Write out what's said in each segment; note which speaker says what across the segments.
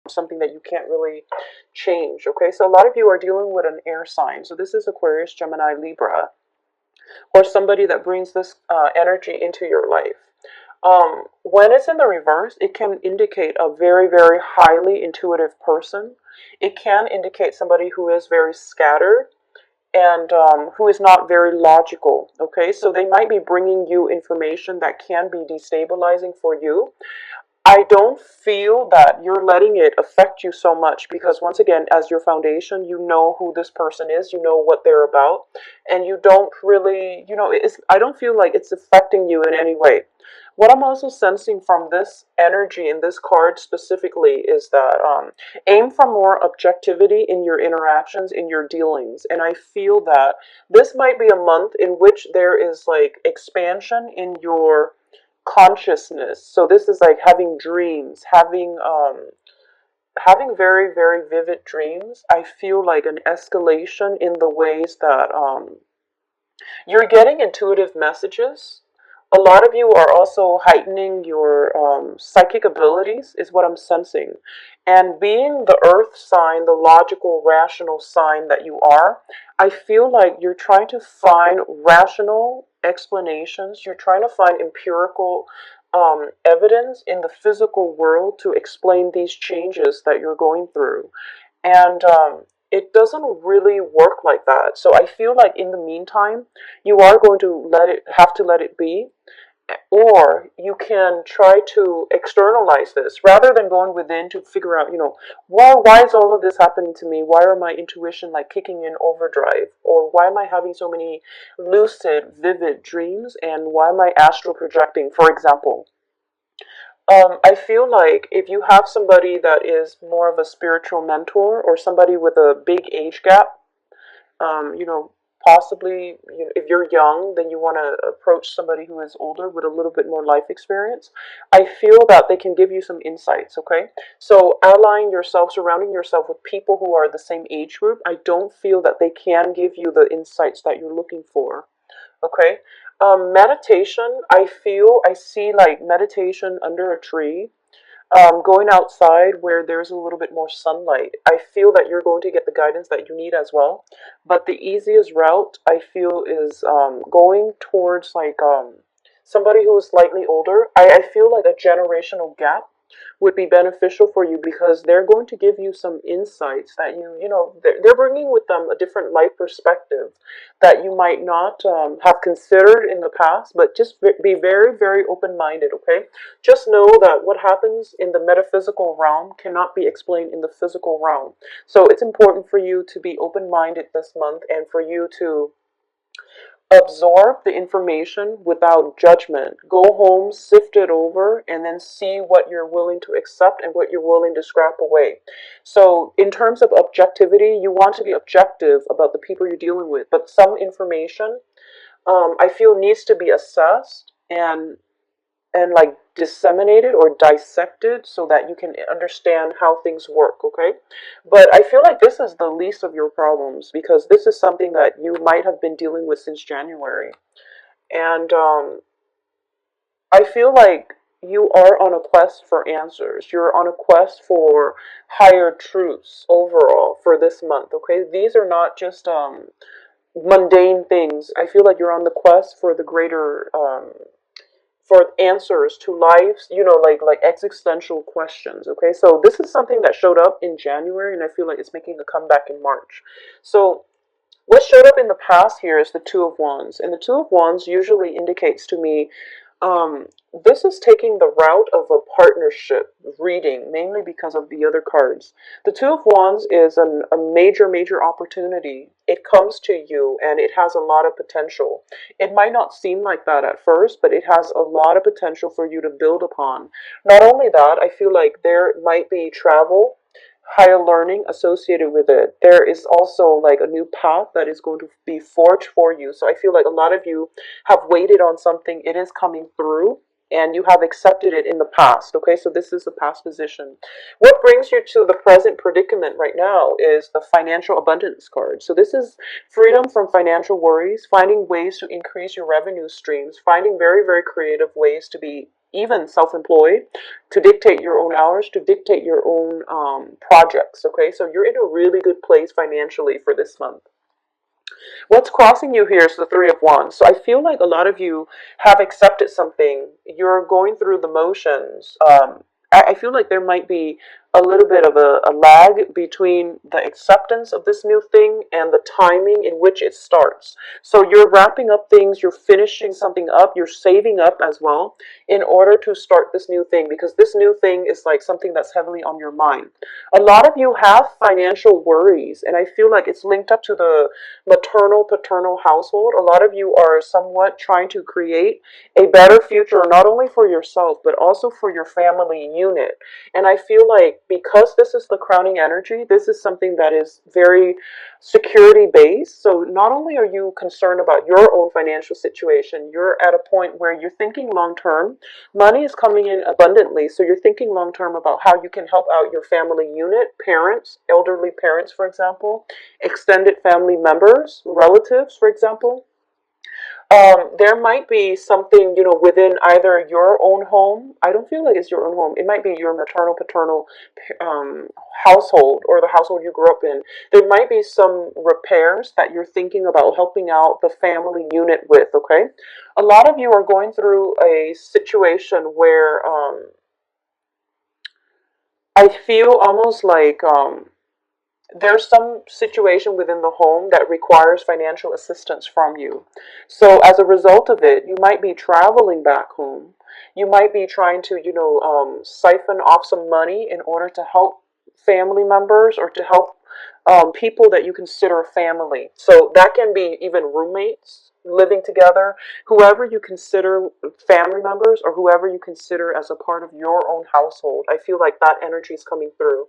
Speaker 1: something that you can't really change. Okay, so a lot of you are dealing with an air sign. So this is Aquarius, Gemini, Libra, or somebody that brings this energy into your life. When it's in the reverse, it can indicate a very, very highly intuitive person. It can indicate somebody who is very scattered and who is not very logical. Okay, so they might be bringing you information that can be destabilizing for you. I don't feel that you're letting it affect you so much because, once again, as your foundation, you know who this person is, you know what they're about, and you don't really, I don't feel like it's affecting you in any way. What I'm also sensing from this energy in this card specifically is that aim for more objectivity in your interactions, in your dealings. And I feel that this might be a month in which there is like expansion in your consciousness. So this is like having dreams, having very, very vivid dreams. I feel like an escalation in the ways that you're getting intuitive messages. A lot of you are also heightening your psychic abilities, is what I'm sensing. And being the earth sign, the logical, rational sign that you are, I feel like you're trying to find rational explanations. You're trying to find empirical evidence in the physical world to explain these changes that you're going through. And it doesn't really work like that. So I feel like in the meantime, you are going to have to let it be, or you can try to externalize this rather than going within to figure out, why is all of this happening to me? Why are my intuition like kicking in overdrive? Or why am I having so many lucid, vivid dreams? And why am I astral projecting, for example? I feel like if you have somebody that is more of a spiritual mentor or somebody with a big age gap, um, you know, possibly if you're young, then you want to approach somebody who is older with a little bit more life experience. I feel that they can give you some insights, okay? So allying yourself, surrounding yourself with people who are the same age group, I don't feel that they can give you the insights that you're looking for. Okay. Meditation, I see like meditation under a tree, going outside where there's a little bit more sunlight. I feel that you're going to get the guidance that you need as well. But the easiest route I feel is going towards like somebody who is slightly older. I feel like a generational gap would be beneficial for you because they're going to give you some insights that they're bringing with them a different life perspective that you might not have considered in the past, but just be very, very open-minded, okay? Just know that what happens in the metaphysical realm cannot be explained in the physical realm. So it's important for you to be open-minded this month and for you to absorb the information without judgment. Go home, sift it over, and then see what you're willing to accept and what you're willing to scrap away. So, in terms of objectivity, you want to be objective about the people you're dealing with, but some information I feel needs to be assessed and like disseminated or dissected so that you can understand how things work, okay? But I feel like this is the least of your problems because this is something that you might have been dealing with since January. And I feel like you are on a quest for answers. You're on a quest for higher truths overall for this month, okay? These are not just mundane things. I feel like you're on the quest for the greater for answers to life's, like existential questions. Okay, so this is something that showed up in January, and I feel like it's making a comeback in March. So what showed up in the past here is the Two of Wands, and the Two of Wands usually indicates to me this is taking the route of a partnership reading, mainly because of the other cards. The Two of Wands is a major, major opportunity. It comes to you and it has a lot of potential. It might not seem like that at first, but it has a lot of potential for you to build upon. Not only that, I feel like there might be travel, higher learning associated with it. There is also like a new path that is going to be forged for you. So I feel like a lot of you have waited on something, it is coming through, and you have accepted it in the past. Okay, so this is the past position. What brings you to the present predicament right now is the financial abundance card. So this is freedom from financial worries, finding ways to increase your revenue streams, finding very, very creative ways to be even self-employed, to dictate your own hours, to dictate your own projects. Okay, so you're in a really good place financially for this month. What's crossing you here is the Three of Wands. So I feel like a lot of you have accepted something. You're going through the motions. I feel like there might be a little bit of a lag between the acceptance of this new thing and the timing in which it starts. So you're wrapping up things, you're finishing something up, you're saving up as well in order to start this new thing, because this new thing is like something that's heavily on your mind. A lot of you have financial worries, and I feel like it's linked up to the maternal paternal household. A lot of you are somewhat trying to create a better future, not only for yourself but also for your family unit. And I feel like because this is the crowning energy, this is something that is very security based. So not only are you concerned about your own financial situation, you're at a point where you're thinking long term. Money is coming in abundantly, so you're thinking long term about how you can help out your family unit, parents, elderly parents, for example, extended family members, relatives, for example. There might be something, within either your own home. I don't feel like it's your own home. It might be your maternal, paternal um, household, or the household you grew up in. There might be some repairs that you're thinking about helping out the family unit with, okay? A lot of you are going through a situation where I feel almost like there's some situation within the home that requires financial assistance from you. So as a result of it, you might be traveling back home. You might be trying to, siphon off some money in order to help family members, or to help people that you consider family. So that can be even roommates living together, whoever you consider family members, or whoever you consider as a part of your own household. I feel like that energy is coming through.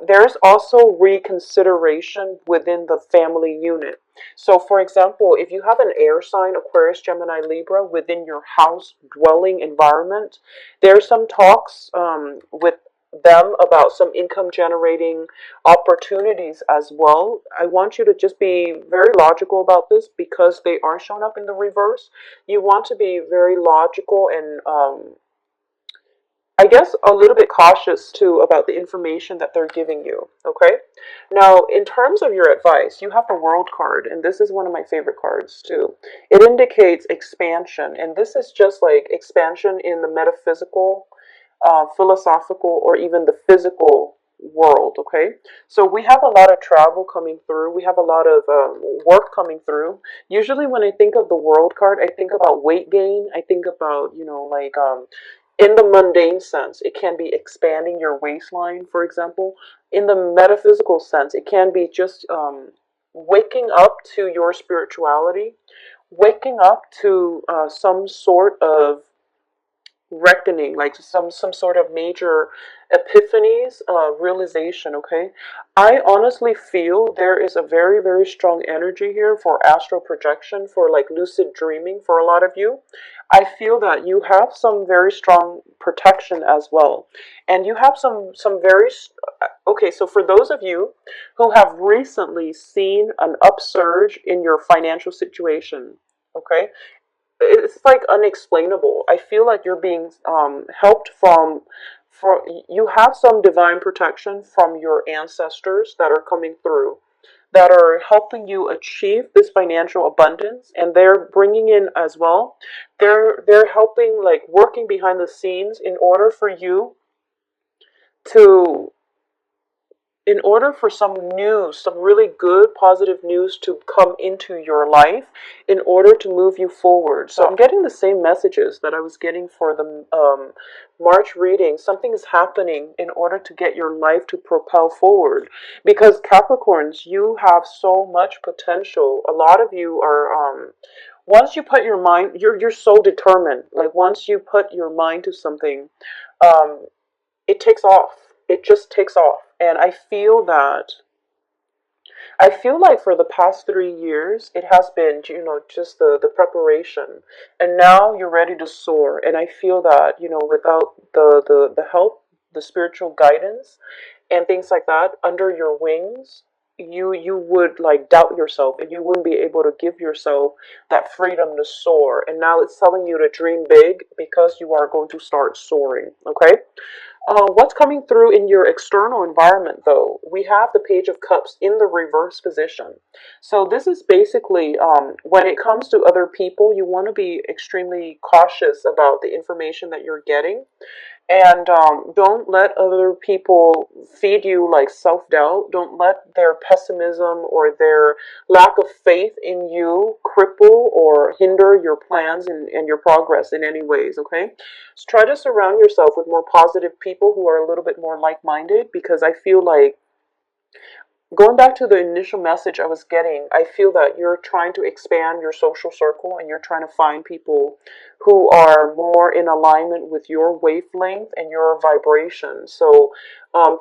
Speaker 1: There's also reconsideration within the family unit. So, for example, if you have an air sign, Aquarius, Gemini, Libra, within your house dwelling environment, there's some talks with them about some income generating opportunities as well. I want you to just be very logical about this, because they are shown up in the reverse. You want to be very logical and I guess a little bit cautious too about the information that they're giving you. Okay. Now, in terms of your advice, you have the World card, and this is one of my favorite cards too. It indicates expansion, and this is just like expansion in the metaphysical, philosophical, or even the physical world. Okay. So we have a lot of travel coming through. We have a lot of work coming through. Usually, when I think of the World card, I think about weight gain. I think about, like in the mundane sense, it can be expanding your waistline, for example. In the metaphysical sense, it can be just waking up to your spirituality, waking up to some sort of reckoning, like some sort of major epiphanies, realization. Okay, I honestly feel there is a very very strong energy here for astral projection, for like lucid dreaming for a lot of you. I feel that you have some very strong protection as well, and you have some very okay. So for those of you who have recently seen an upsurge in your financial situation, okay, it's like unexplainable. I feel like you're being helped from you have some divine protection from your ancestors that are coming through, that are helping you achieve this financial abundance, and they're bringing in as well. They're helping, like working behind the scenes in order for you to in order for some news, some really good positive news to come into your life in order to move you forward. So I'm getting the same messages that I was getting for the March reading. Something is happening in order to get your life to propel forward. Because Capricorns, you have so much potential. A lot of you are once you put your mind, you're so determined. Like once you put your mind to something, um, it takes off. It just takes off. And I feel like for the past 3 years, it has been, just the preparation. And now you're ready to soar. And I feel that, without the help, the spiritual guidance, and things like that under your wings, you would like doubt yourself, and you wouldn't be able to give yourself that freedom to soar. And now it's telling you to dream big because you are going to start soaring. Okay. What's coming through in your external environment, though? We have the Page of Cups in the reverse position. So this is basically when it comes to other people, you want to be extremely cautious about the information that you're getting, and don't let other people feed you like self-doubt. Don't let their pessimism or their lack of faith in you cripple or hinder your plans and your progress in any ways, okay? So try to surround yourself with more positive people who are a little bit more like-minded, because I feel like, going back to the initial message I was getting, I feel that you're trying to expand your social circle, and you're trying to find people who are more in alignment with your wavelength and your vibration. So,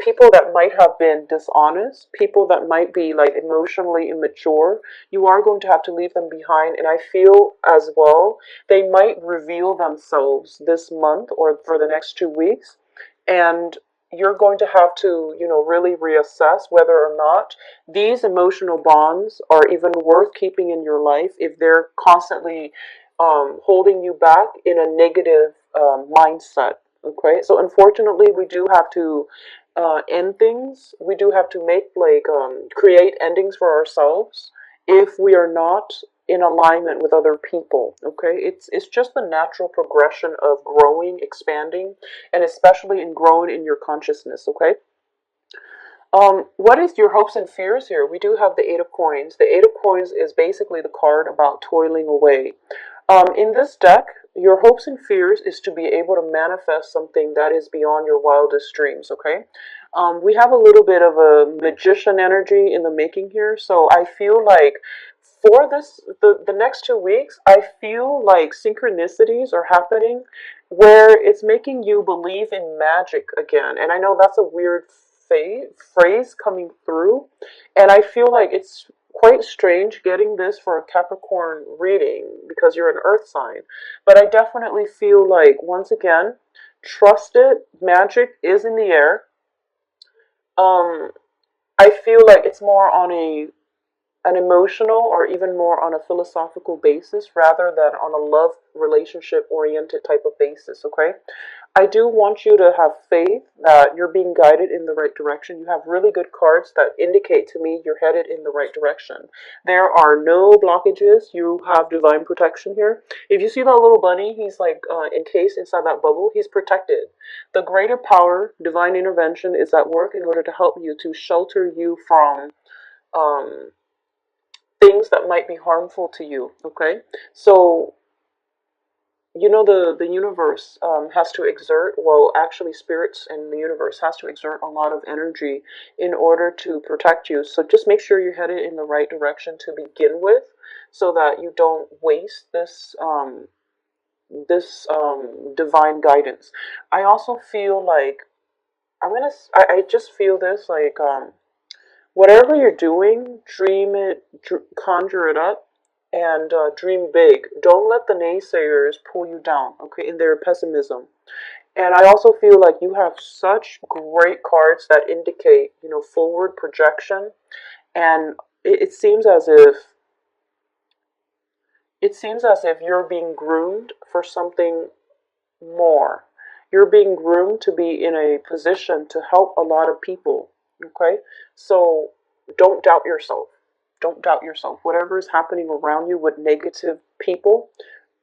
Speaker 1: people that might have been dishonest, people that might be like emotionally immature, you are going to have to leave them behind. And I feel as well, they might reveal themselves this month or for the next 2 weeks. And you're going to have to, really reassess whether or not these emotional bonds are even worth keeping in your life if they're constantly holding you back in a negative mindset. Okay, so unfortunately, we do have to end things. We do have to make like create endings for ourselves if we are not in alignment with other people. Okay, it's just the natural progression of growing, expanding, and especially in growing in your consciousness. Okay. What is your hopes and fears here? We do have the Eight of Coins. The Eight of Coins is basically the card about toiling away. In this deck, your hopes and fears is to be able to manifest something that is beyond your wildest dreams, okay? We have a little bit of a magician energy in the making here, so I feel like for the next 2 weeks, I feel like synchronicities are happening where it's making you believe in magic again. And I know that's a weird phrase coming through, and I feel like it's quite strange getting this for a Capricorn reading because you're an earth sign. But I definitely feel like, once again, trust it. Magic is in the air. Um, I feel like it's more on an emotional or even more on a philosophical basis rather than on a love relationship oriented type of basis, okay? I do want you to have faith that you're being guided in the right direction. You have really good cards that indicate to me you're headed in the right direction. There are no blockages. You have divine protection here. If you see that little bunny, he's like encased inside that bubble. He's protected. The greater power, divine intervention, is at work in order to help you, to shelter you from um, things that might be harmful to you. Okay, so the universe has to exert, well, actually spirits and the universe has to exert a lot of energy in order to protect you. So just make sure you're headed in the right direction to begin with, so that you don't waste this divine guidance. I also feel like I just feel this like whatever you're doing, dream it, conjure it up, and dream big. Don't let the naysayers pull you down, okay, in their pessimism. And I also feel like you have such great cards that indicate, forward projection. And it seems as if you're being groomed for something more. You're being groomed to be in a position to help a lot of people. Okay? So don't doubt yourself. Don't doubt yourself. Whatever is happening around you with negative people,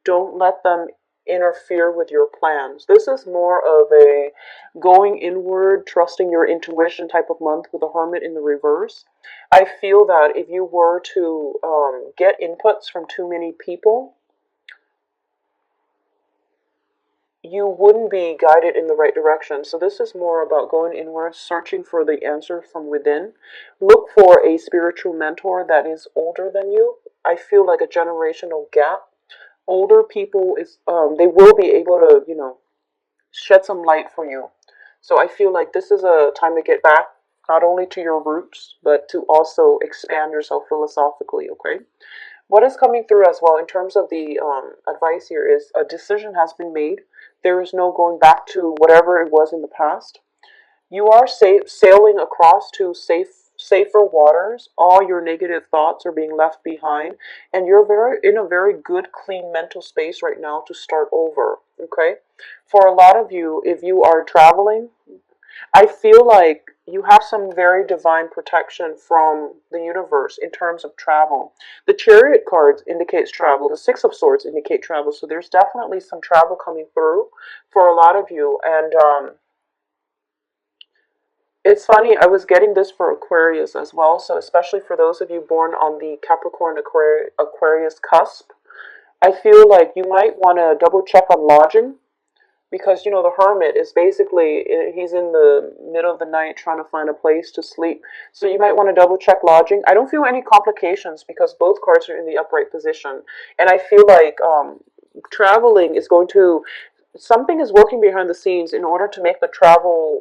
Speaker 1: don't let them interfere with your plans. This is more of a going inward, trusting your intuition type of month with a hermit in the reverse. I feel that if you were to get inputs from too many people, you wouldn't be guided in the right direction. So this is more about going inward, searching for the answer from within. Look for a spiritual mentor that is older than you. I feel like a generational gap. Older people they will be able to, shed some light for you. So I feel like this is a time to get back not only to your roots, but to also expand yourself philosophically, okay? What is coming through as well in terms of the advice here is a decision has been made. There is no going back to whatever it was in the past. You are sailing across to safer waters. All your negative thoughts are being left behind, and you're in a very good, clean mental space right now to start over. Okay, for a lot of you, if you are traveling, I feel like you have some very divine protection from the universe in terms of travel. The Chariot cards indicates travel. The Six of Swords indicate travel. So there's definitely some travel coming through for a lot of you. And it's funny, I was getting this for Aquarius as well. So especially for those of you born on the Capricorn Aquarius cusp, I feel like you might want to double check on lodging, because the hermit is basically, he's in the middle of the night trying to find a place to sleep. So you might want to double check lodging. I don't feel any complications because both cards are in the upright position, and I feel like traveling is going to, something is working behind the scenes in order to make the travel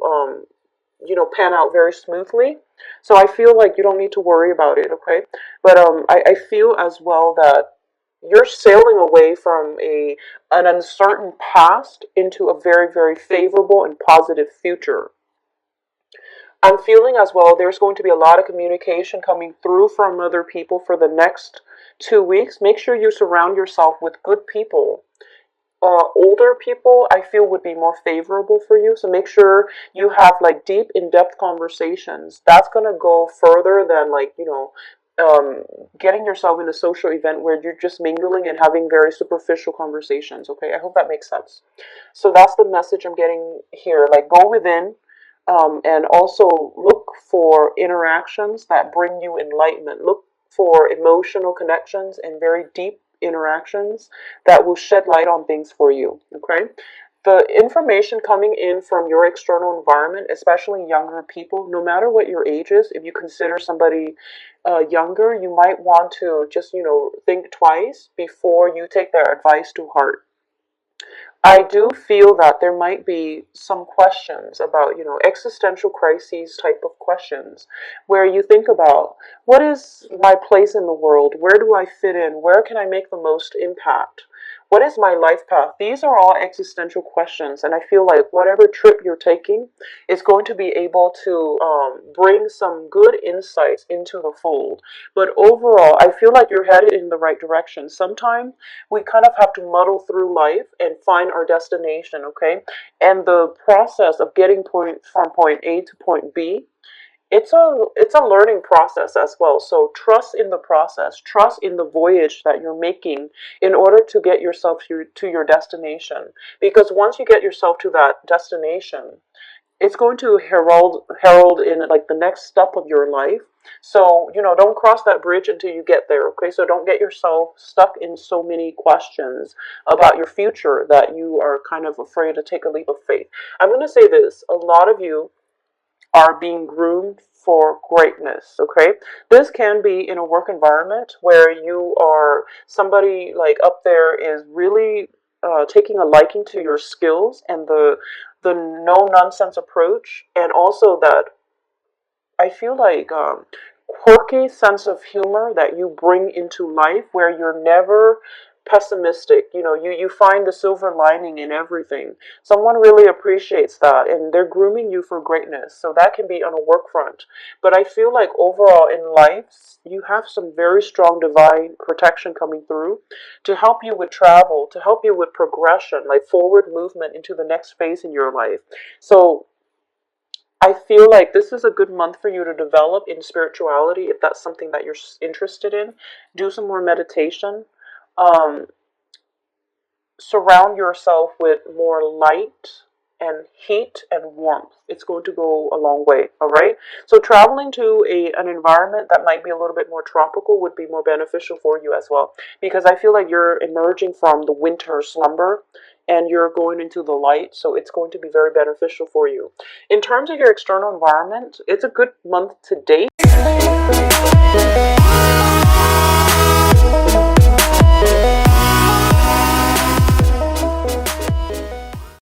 Speaker 1: pan out very smoothly. So I feel like you don't need to worry about it. Okay, but I feel as well that you're sailing away from an uncertain past into a very, very favorable and positive future. I'm feeling as well there's going to be a lot of communication coming through from other people for the next 2 weeks. Make sure you surround yourself with good people. Older people, I feel, would be more favorable for you. So make sure you have like deep, in-depth conversations. That's gonna go further than getting yourself in a social event where you're just mingling and having very superficial conversations. Okay, I hope that makes sense. So that's the message I'm getting here. Like, go within, and also look for interactions that bring you enlightenment. Look for emotional connections and very deep interactions that will shed light on things for you. Okay, the information coming in from your external environment, especially younger people, no matter what your age is, if you consider somebody younger, you might want to just think twice before you take their advice to heart. I do feel that there might be some questions about, existential crises type of questions, where you think about, what is my place in the world? Where do I fit in? Where can I make the most impact? What is my life path? These are all existential questions, and I feel like whatever trip you're taking is going to be able to bring some good insights into the fold. But overall, I feel like you're headed in the right direction. Sometimes we kind of have to muddle through life and find our destination, okay? And the process of getting from point A to point B, it's a learning process as well. So trust in the process, trust in the voyage that you're making in order to get yourself to your destination. Because once you get yourself to that destination, it's going to herald in like the next step of your life. So don't cross that bridge until you get there. Okay, so don't get yourself stuck in so many questions about your future that you are kind of afraid to take a leap of faith. I'm going to say this: a lot of you are being groomed for greatness. Okay, this can be in a work environment where you are somebody like up there is really taking a liking to your skills and the no nonsense approach, and also that I feel like quirky sense of humor that you bring into life, where you're never pessimistic. You find the silver lining in everything. Someone really appreciates that, and they're grooming you for greatness. So that can be on a work front. But I feel like overall in life, you have some very strong divine protection coming through to help you with travel, to help you with progression, like forward movement into the next phase in your life. So I feel like this is a good month for you to develop in spirituality if that's something that you're interested in. Do some more meditation. Um, Surround yourself with more light and heat and warmth. It's going to go a long way, all right? So traveling to an environment that might be a little bit more tropical would be more beneficial for you as well, because I feel like you're emerging from the winter slumber and you're going into the light, so it's going to be very beneficial for you. In terms of your external environment, it's a good month to date.